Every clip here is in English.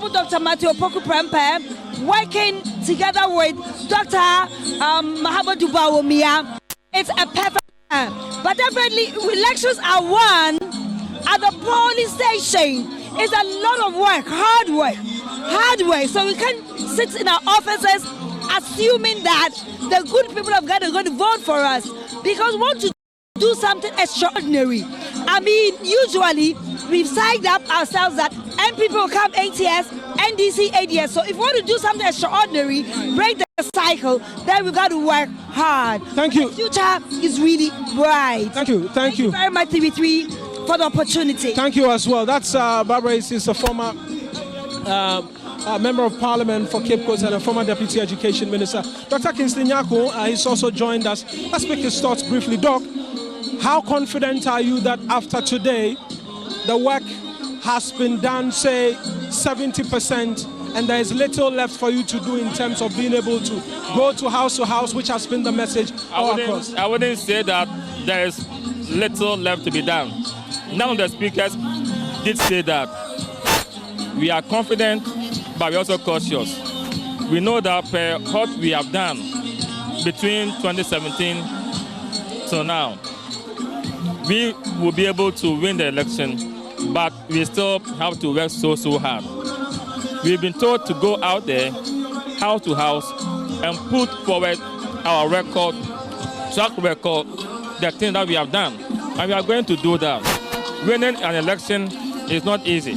Honorable Dr. Matthew Opoku Prempeh, working together with Dr. Mahamudu Bawumia. It's a perfect plan. But definitely, elections are won at the polling station. It's a lot of work, hard work. So we can't sit in our offices assuming that the good people of Ghana are going to vote for us because we want to do something extraordinary. I mean, usually we've signed up ourselves that NPP will come ATS, NDC, ADS. So if we want to do something extraordinary, break the cycle, then we've got to work hard. Thank you. The future is really bright. Thank you. Thank you very much, TV3, for the opportunity. Thank you as well. That's Barbara is a former Member of Parliament for Cape Coast and a former Deputy Education Minister. Dr. Kingsley Nyako is also joined us. Let's pick his thoughts briefly. Doc, how confident are you that after today, the work has been done, say, 70%, and there is little left for you to do in terms of being able to go to house, which has been the message all across? I wouldn't say that there is little left to be done. None of the speakers did say that. We are confident, but we're also cautious. We know that what we have done between 2017 to now, we will be able to win the election, but we still have to work so hard. We've been told to go out there, house to house, and put forward our record, track record, the thing that we have done. And we are going to do that. Winning an election is not easy.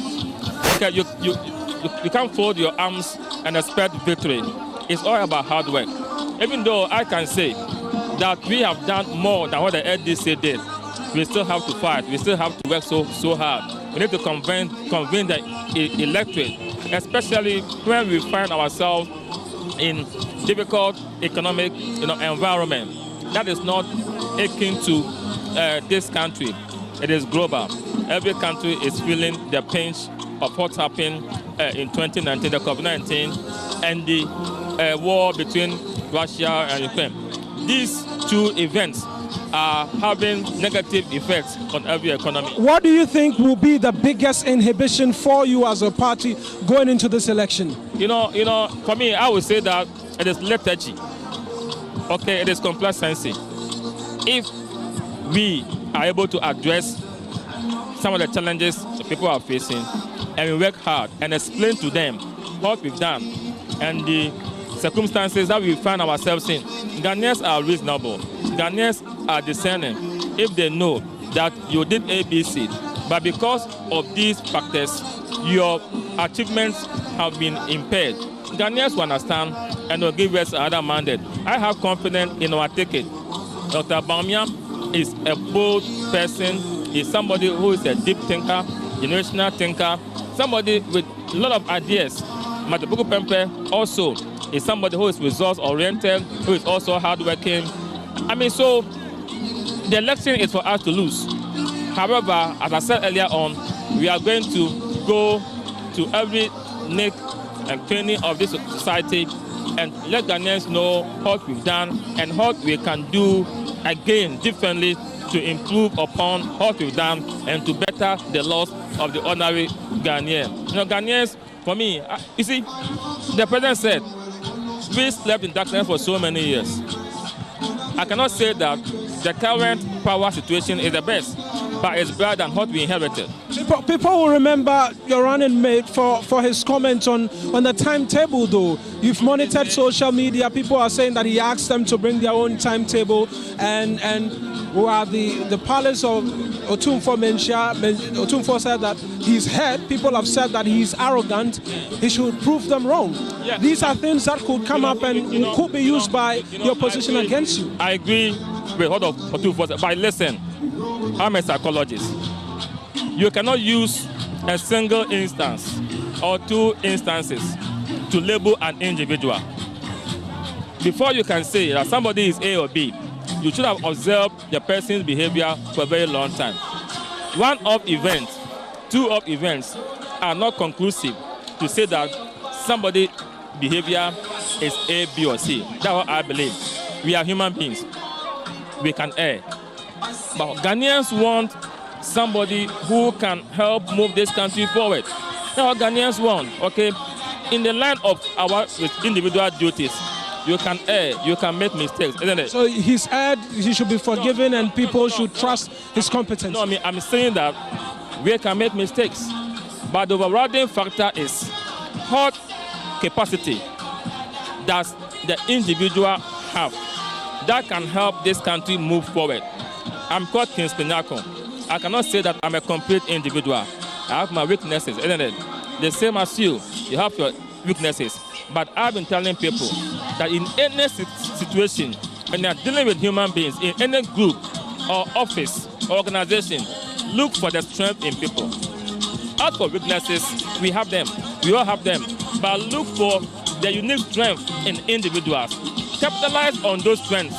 You can't fold your arms and expect victory. It's all about hard work. Even though I can say that we have done more than what the LDC did, we still have to fight. We still have to work so hard. We need to convince the electorate, especially when we find ourselves in difficult economic environment. That is not akin to this country. It is global. Every country is feeling the pinch of what happened in 2019, the COVID-19, and the war between Russia and Ukraine. These two events are having negative effects on every economy. What do you think will be the biggest inhibition for you as a party going into this election? For me, I would say that it is lethargy. Okay, it is complacency. If we are able to address some of the challenges people are facing, and we work hard and explain to them what we've done and the circumstances that we find ourselves in, Ghanaians are reasonable. Ghanaians are discerning if they know that you did ABC, but because of these factors, your achievements have been impaired. Ghanaians will understand and will give us another mandate. I have confidence in our ticket. Dr. Bawumia is a bold person. He's somebody who is a deep thinker, generational thinker, somebody with a lot of ideas. Matthew Opoku Prempeh also is somebody who is results-oriented, who is also hardworking. I mean, so the election is for us to lose. However, as I said earlier on, we are going to go to every nick and cranny of this society and let Ghanaians know what we've done and what we can do again differently to improve upon what we've done and to better the loss of the ordinary Ghanaian. Ghanaians, for me, you see, the president said, we slept in darkness for so many years. I cannot say that the current power situation is the best, but it's better than what we inherited. People will remember your running mate for his comments on the timetable, though. You've monitored social media. People are saying that he asked them to bring their own timetable, and while the palace of Otumfuo said that he's heard, people have said that he's arrogant, he should prove them wrong. Yeah. These are things that could come up and could be used by the opposition against you. I agree with what Otumfuo said, but listen, I'm a psychologist. You cannot use a single instance or two instances to label an individual. Before you can say that somebody is A or B, you should have observed the person's behavior for a very long time. One-off events, two-off events are not conclusive to say that somebody's behavior is A, B, or C. That's what I believe. We are human beings. We can err. But Ghanaians want somebody who can help move this country forward. Our Ghanaians won, okay? In the line of our individual duties, you can err, you can make mistakes, isn't it? So he's erred, he should be forgiven, and people should trust his competence. No, I mean, I'm saying that we can make mistakes, but the overriding factor is what capacity does the individual have that can help this country move forward. I'm called Kingsley Nyako. I cannot say that I'm a complete individual. I have my weaknesses, isn't it? The same as you have your weaknesses. But I've been telling people that in any situation, when you're dealing with human beings, in any group or office or organization, look for the strength in people. As for weaknesses, we have them. We all have them. But look for the unique strength in individuals. Capitalize on those strengths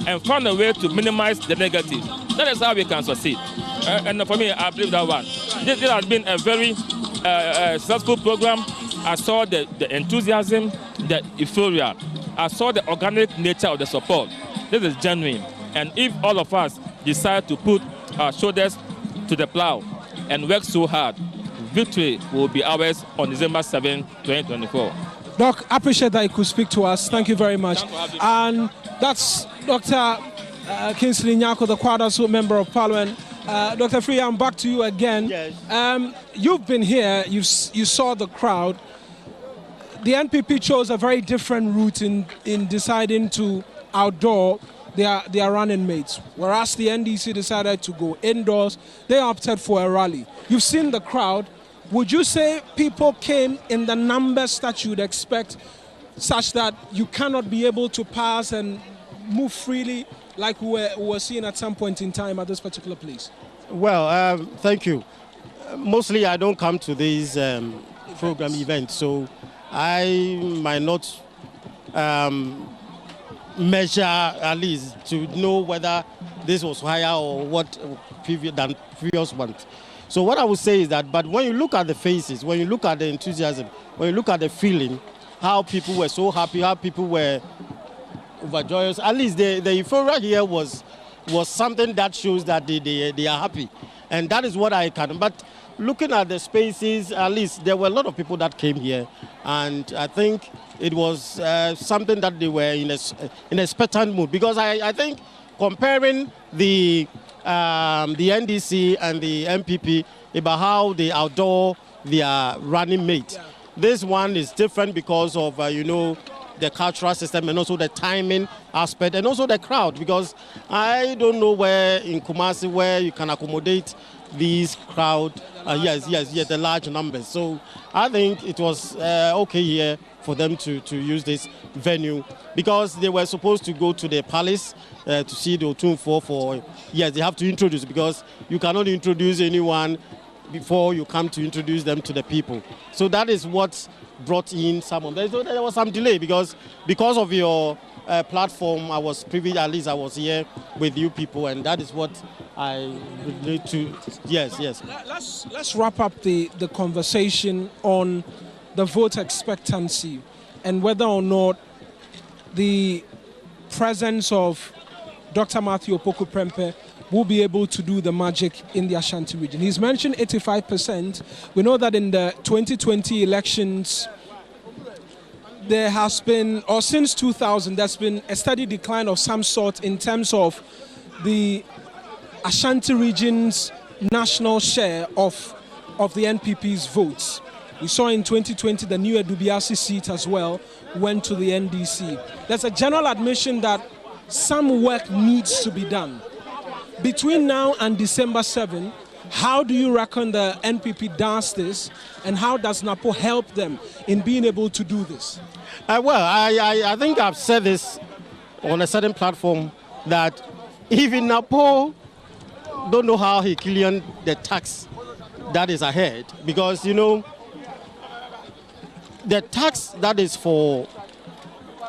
and find a way to minimize the negative. That is how we can succeed. And for me, I believe that one. This has been a very successful program. I saw the enthusiasm, the euphoria. I saw the organic nature of the support. This is genuine. And if all of us decide to put our shoulders to the plow and work so hard, victory will be ours on December 7, 2024. Doc, I appreciate that you could speak to us. Thank you very much. And that's Dr. Kingsley Nyako, the Kwadaso Member of Parliament. Dr. Free, I'm back to you again. Yes. You've been here, you saw the crowd. The NPP chose a very different route in deciding to outdoor their running mates, whereas the NDC decided to go indoors. They opted for a rally. You've seen the crowd. Would you say people came in the numbers that you'd expect, such that you cannot be able to pass and move freely like we were seeing at some point in time at this particular place? Well, thank you. Mostly I don't come to these program events, so I might not measure at least to know whether this was higher or what than previous ones. So what I would say is that, but when you look at the faces, when you look at the enthusiasm, when you look at the feeling, how people were so happy, how people were overjoyous, at least the euphoria here was something that shows that they are happy. And that is what I can. But looking at the spaces, at least there were a lot of people that came here. And I think it was something that they were in a expectant mood. Because I think comparing the NDC and the NPP about how they outdoor their running mate. This one is different because of, the cultural system and also the timing aspect and also the crowd, because I don't know where in Kumasi where you can accommodate these crowd. Yes, the large numbers. So I think it was okay here for them to use this venue, because they were supposed to go to the palace to see the Otunfo for, yes, they have to introduce, because you cannot introduce anyone before you come to introduce them to the people. So that is what brought in some of them. So there was some delay because of your platform. I was privy, at least I was here with you people, and that is what I relate to. Yes. Let's wrap up the conversation on the vote expectancy and whether or not the presence of Dr. Matthew Opoku Prempeh will be able to do the magic in the Ashanti region. He's mentioned 85%. We know that in the 2020 elections, there has been, or since 2000, there's been a steady decline of some sort in terms of the Ashanti region's national share of the NPP's votes. We saw in 2020 the new Edubiasi seat as well went to the NDC. There's a general admission that some work needs to be done. Between now and December 7, how do you reckon the NPP does this, and how does NAPO help them in being able to do this? I think I've said this on a certain platform that even NAPO don't know how he cleared the tax that is ahead, because the tax that is for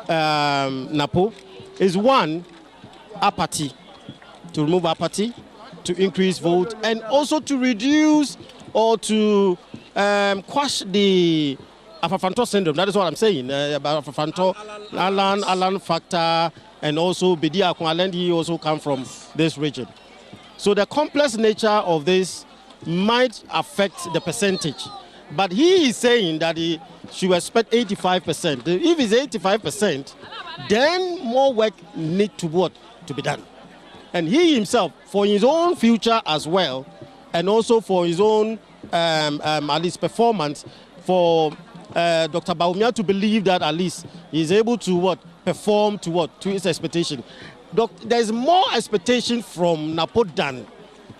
NAPO is one, apathy, to remove apathy, to increase vote, and also to reduce or to quash the Afafanto syndrome. That is what I'm saying about Afafanto, Alan factor, and also Bedia Kwalendi also come from this region. So the complex nature of this might affect the percentage. But he is saying that he should expect 85%. If it's 85%, then more work need to be done. And he himself, for his own future as well, and also for his own at least performance, for Dr. Bawumia to believe that at least he is able to perform to his expectation. There's more expectation from NAPO than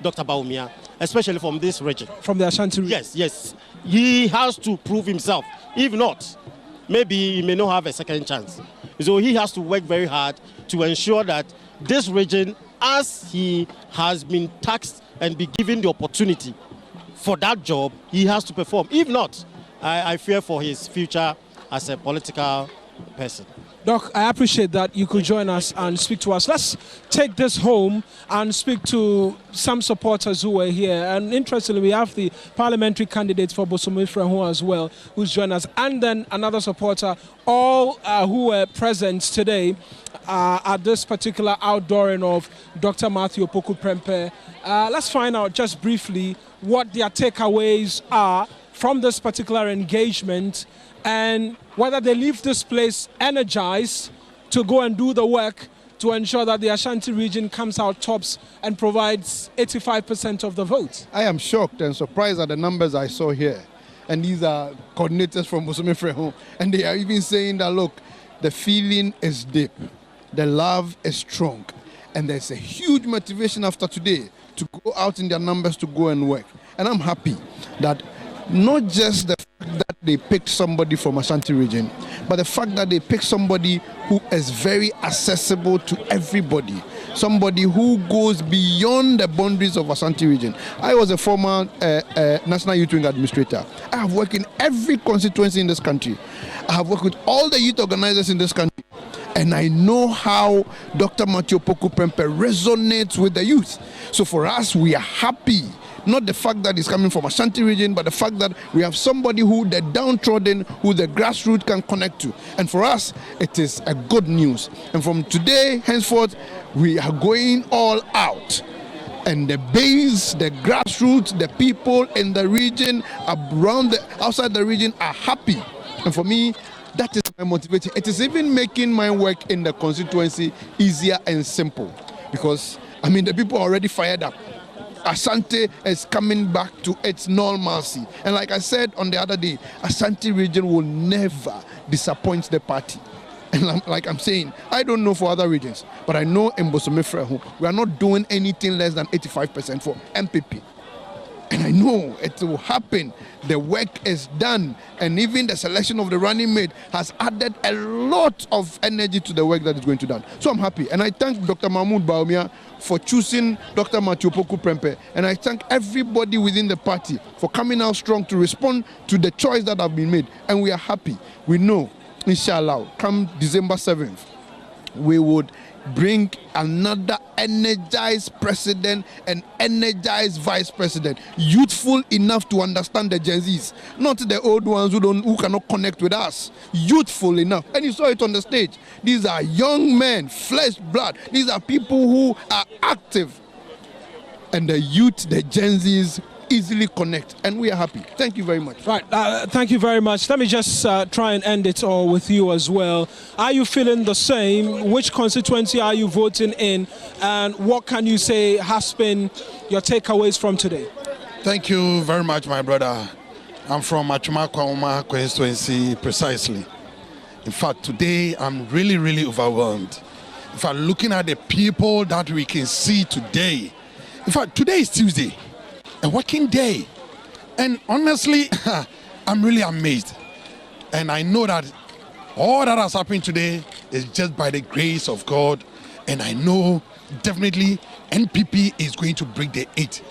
Dr. Bawumia, especially from this region. From the Ashanti region? Yes. He has to prove himself. If not, maybe he may not have a second chance. So he has to work very hard to ensure that this region, as he has been taxed and be given the opportunity for that job, he has to perform. If not, I fear for his future as a political person. Doc, I appreciate that you could join us and speak to us. Let's take this home and speak to some supporters who were here. And interestingly, we have the parliamentary candidate for Bawumia Frehun as well, who's joined us. And then another supporter, all who were present today at this particular outdooring of Dr. Matthew Opoku Prempeh. Let's find out just briefly what their takeaways are from this particular engagement, and whether they leave this place energized to go and do the work to ensure that the Ashanti region comes out tops and provides 85% of the vote. I am shocked and surprised at the numbers I saw here. And these are coordinators from Bawumia Frehun. And they are even saying that, look, the feeling is deep, the love is strong, and there's a huge motivation after today to go out in their numbers to go and work. And I'm happy that not just the fact that they picked somebody from Ashanti region, but the fact that they picked somebody who is very accessible to everybody, somebody who goes beyond the boundaries of Ashanti region. I was a former National Youth Wing administrator. I have worked in every constituency in this country. I have worked with all the youth organizers in this country. And I know how Dr. Matthew Opoku Prempeh resonates with the youth. So for us, we are happy. Not the fact that he's coming from Ashanti region, but the fact that we have somebody who the downtrodden, who the grassroots can connect to. And for us, it is a good news. And from today, henceforth, we are going all out. And the base, the grassroots, the people in the region, outside the region are happy. And for me, that is my motivation. It is even making my work in the constituency easier and simple. Because, the people are already fired up. Ashanti is coming back to its normalcy. And like I said on the other day, Ashanti region will never disappoint the party. And like I'm saying, I don't know for other regions, but I know in Bawumia Frehun, we are not doing anything less than 85% for NPP. And I know it will happen. The work is done. And even the selection of the running mate has added a lot of energy to the work that is going to be done. So I'm happy. And I thank Dr. Mahmoud Bawumia for choosing Dr. Matthew Opoku Prempeh. And I thank everybody within the party for coming out strong to respond to the choice that have been made. And we are happy. We know, inshallah, come December 7th, we would bring another energized president and energized vice president, youthful enough to understand the Gen Zs, not the old ones who cannot connect with us. Youthful enough, and you saw it on the stage. These are young men, flesh, blood. These are people who are active, and the youth, the Gen Zs, easily connect, and we are happy. Thank you very much. Right, thank you very much. Let me just try and end it all with you as well. Are you feeling the same? Which constituency are you voting in? And what can you say has been your takeaways from today? Thank you very much, my brother. I'm from Achuma constituency, precisely. In fact, today I'm really, really overwhelmed. In fact, looking at the people that we can see today. In fact, today is Tuesday. A working day, and honestly I'm really amazed, and I know that all that has happened today is just by the grace of God, and I know definitely NPP is going to break the 8.